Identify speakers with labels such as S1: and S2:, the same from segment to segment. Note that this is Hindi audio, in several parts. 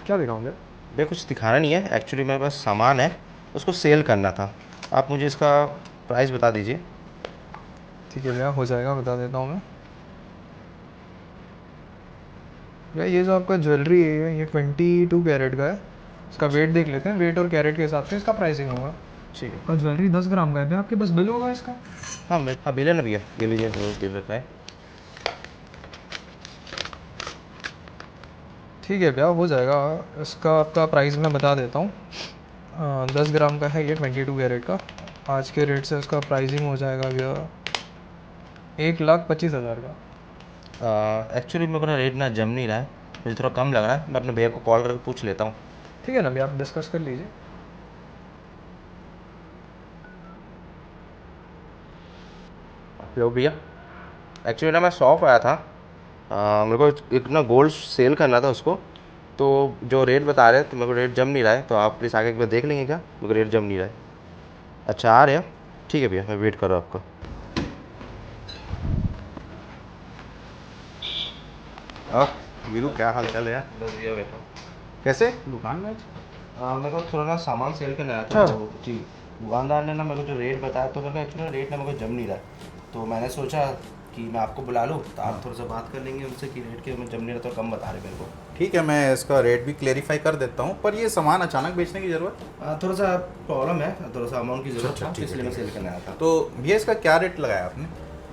S1: क्या दिखाऊँ भैया?
S2: भैया कुछ दिखाना नहीं है, एक्चुअली मेरे पास सामान है, उसको सेल करना था। आप मुझे इसका प्राइस बता दीजिए।
S1: ठीक है भैया, हो जाएगा, बता देता हूँ मैं। भैया ये जो आपका ज्वेलरी है ये 22 कैरेट का है। इसका वेट देख लेते हैं, वेट और कैरेट के हिसाब से इसका प्राइसिंग होगा।
S2: ठीक है।
S1: और ज्वेलरी 10 ग्राम का है भैया, आपके पास बिल होगा इसका?
S2: हाँ हाँ, बिल है ना भैया, ये लीजिए, बिल रखा है।
S1: ठीक है भैया, हो जाएगा। इसका आपका प्राइस मैं बता देता हूँ। 10 ग्राम का है ये, 22 कैरेट का। आज के रेट से इसका प्राइसिंग हो जाएगा भैया 1,25,000 का।
S2: एक्चुअली मेरे को ना रेट ना जम नहीं रहा है, मुझे थोड़ा कम लग रहा है। मैं अपने भैया को कॉल करके पूछ लेता हूँ।
S1: ठीक है ना भैया, आप डिस्कस कर लीजिए।
S2: हेलो भैया, एक्चुअली ना मैं शॉप आया था, मेरे को एक ना गोल्ड सेल करना था उसको। तो जो रेट बता रहे हैं तो मेरे को रेट जम नहीं रहा है, तो आप प्लीज़ आगे एक बार देख लेंगे क्या? मेरे को रेट जम नहीं रहा है। अच्छा, आ रहे हैं? ठीक है भैया, मैं वेट कर रहा हूँ आपका। वीरू, क्या हाल चाल है यार?
S1: बस भैया बैठा।
S2: कैसे?
S1: दुकान में?
S2: मेरे को थोड़ा ना सामान सेल करना है
S1: अच्छा।
S2: तो जी, दुकानदार ने ना मेरे को जो रेट बताया, तो मेरे को एक्चुअली रेट ना मेरे को जम नहीं रहा है। तो मैंने सोचा कि मैं आपको बुला लूँ, तो आप थोड़ा सा बात कर लेंगे उनसे कि रेट के में जम नहीं रहा, तो कम बता रहे मेरे को।
S3: ठीक है, मैं इसका रेट भी क्लेरिफाई कर देता हूँ, पर ये सामान अचानक बेचने की ज़रूरत?
S2: थोड़ा सा प्रॉब्लम है, थोड़ा सा अमाउंट की ज़रूरत
S3: अच्छा,
S2: था,
S3: ठीक है,
S2: इसलिए मैं
S3: ठीक है।
S2: सेल करने आया था।
S3: तो भैया इसका क्या रेट लगाया आपने?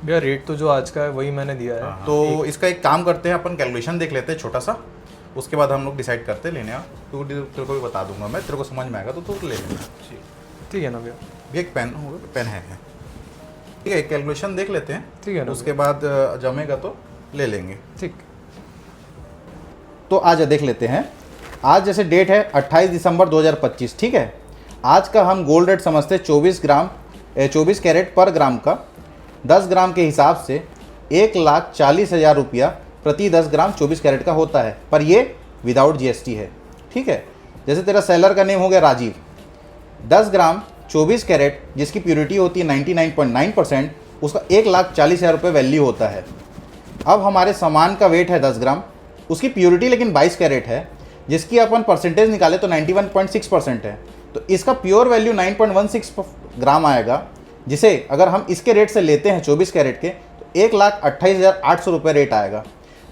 S1: भैया रेट तो जो आज का है वही मैंने दिया है।
S3: हाँ, तो इसका एक काम करते हैं, अपन कैलकुलेशन देख लेते हैं छोटा सा, उसके बाद हम लोग डिसाइड करते हैं लेने आ। तो तेरे को भी बता दूंगा मैं, तेरे को समझ में आएगा तो तू ले लेना।
S1: ठीक है ना भैया?
S3: भैया एक पेन होगा, पेन है। ठीक है, एक कैलकुलेशन देख लेते हैं,
S1: ठीक है ना?
S3: उसके बाद जमेगा तो ले लेंगे।
S1: ठीक।
S3: तो आज देख लेते हैं। आज जैसे डेट है 28 दिसंबर 2025, ठीक है। आज का हम गोल्ड रेट समझते हैं 24 कैरेट पर ग्राम का। 10 ग्राम के हिसाब से 1,40,000 रुपया प्रति 10 ग्राम 24 कैरेट का होता है, पर ये विदाउट जीएसटी है, ठीक है। जैसे तेरा सेलर का नेम हो गया राजीव। 10 ग्राम 24 कैरेट जिसकी प्योरिटी होती है 99.9%, उसका 1,40,000 रुपये वैल्यू होता है। अब हमारे सामान का वेट है 10 ग्राम, उसकी प्योरिटी लेकिन 22 कैरेट है, जिसकी अपन परसेंटेज निकाले तो 91.6% है। तो इसका प्योर वैल्यू 9.16 ग्राम आएगा, जिसे अगर हम इसके रेट से लेते हैं 24 कैरेट के, तो 1,28,800 रुपये रेट आएगा,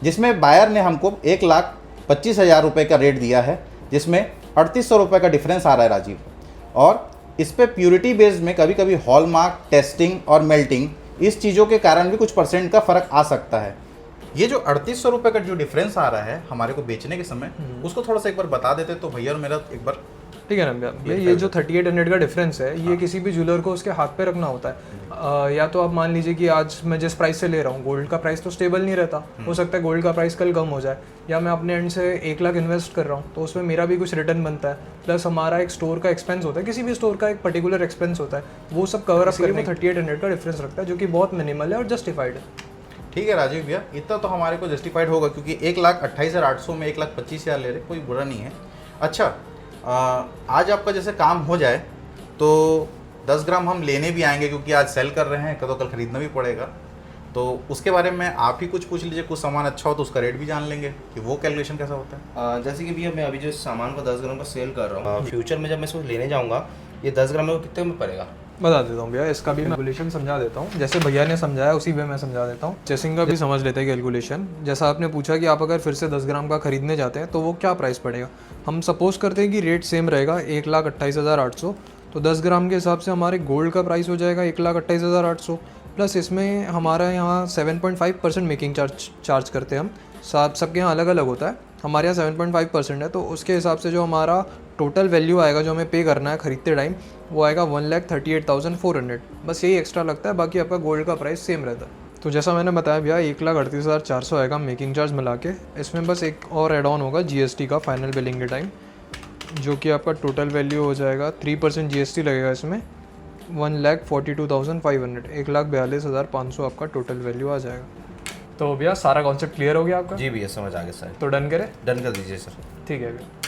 S3: जिसमें बायर ने हमको 1,25,000 रुपये का रेट दिया है, जिसमें 3,800 रुपये का डिफरेंस आ रहा है राजीव। और इस पे प्योरिटी बेस्ड में कभी कभी हॉलमार्क, टेस्टिंग और मेल्टिंग, इस चीज़ों के कारण भी कुछ परसेंट का फ़र्क आ सकता है। ये जो 3,800 रुपये का जो डिफरेंस आ रहा है हमारे को बेचने के समय, उसको थोड़ा सा एक बार बता देते तो भैया और मेरा एक बार।
S1: ठीक है ना भैया? ये जो 3800 का डिफरेंस है, ये किसी भी ज्वेलर को उसके हाथ पे रखना होता है। या तो आप मान लीजिए कि आज मैं जिस प्राइस से ले रहा हूँ, गोल्ड का प्राइस तो स्टेबल नहीं रहता, हो सकता है गोल्ड का प्राइस कल कम हो जाए, या मैं अपने एंड से 1 लाख इन्वेस्ट कर रहा हूँ, तो उसमें मेरा भी कुछ रिटर्न बनता है, प्लस हमारा एक स्टोर का एक्सपेंस होता है, किसी भी स्टोर का एक पर्टिकुलर एक्सपेंस होता है, वो सब कवर अप करके 3800 का डिफरेंस रखता है, जो कि बहुत मिनिमल है और जस्टिफाइड है।
S3: ठीक है राजीव भैया, इतना तो हमारे को जस्टिफाइड होगा, क्योंकि 1,28,800 में 1,25,000 ले रहे, कोई बुरा नहीं है। अच्छा, आज आपका जैसे काम हो जाए तो 10 ग्राम हम लेने भी आएंगे, क्योंकि आज सेल कर रहे हैं, तो कल खरीदना भी पड़ेगा। तो उसके बारे में आप ही कुछ पूछ लीजिए, कुछ सामान अच्छा हो तो उसका रेट भी जान लेंगे कि वो कैलकुलेशन कैसा होता है।
S2: जैसे कि भैया मैं अभी जो सामान को 10 ग्राम का सेल कर रहा हूँ, फ्यूचर में जब मैं इसको लेने जाऊँगा, ये 10 ग्राम में कितने में पड़ेगा?
S1: बता देता हूँ भैया, इसका भी मैं कैलकुलेशन समझा देता हूँ। जैसे भैया ने समझाया उसी वे मैं समझा देता हूँ। चेसिंग का भी समझ लेते हैं कैलकुलेशन। जैसा आपने पूछा कि आप अगर फिर से 10 ग्राम का खरीदने जाते हैं तो वो क्या प्राइस पड़ेगा, हम सपोज करते हैं कि रेट सेम रहेगा 1,28,800, तो 10 ग्राम के हिसाब से हमारे गोल्ड का प्राइस हो जाएगा 1,28,800, प्लस इसमें हमारा यहाँ 7.5% मेकिंग चार्ज करते हैं हम। सबके यहाँ अलग अलग होता है, हमारे यहाँ 7.5% है, तो उसके हिसाब से जो हमारा टोटल वैल्यू आएगा जो हमें पे करना है खरीदते टाइम, वो आएगा 1,38,400। बस यही एक्स्ट्रा लगता है, बाकी आपका गोल्ड का प्राइस सेम रहता है। तो जैसा मैंने बताया भैया 1,38,400 आएगा मेकिंग चार्ज मिला के। इसमें बस एक और एड ऑन होगा जीएसटी का फाइनल बिलिंग के टाइम, जो कि आपका टोटल वैल्यू हो जाएगा 3% जीएसटी लगेगा इसमें, 1,42,500, 1,42,500 आपका टोटल वैल्यू आ जाएगा। तो भैया सारा कॉन्सेप्ट क्लियर हो गया आपका?
S2: जी भैया, समझ आ गया सर।
S1: तो डन करें?
S2: डन कर दीजिए सर।
S1: ठीक है भैया।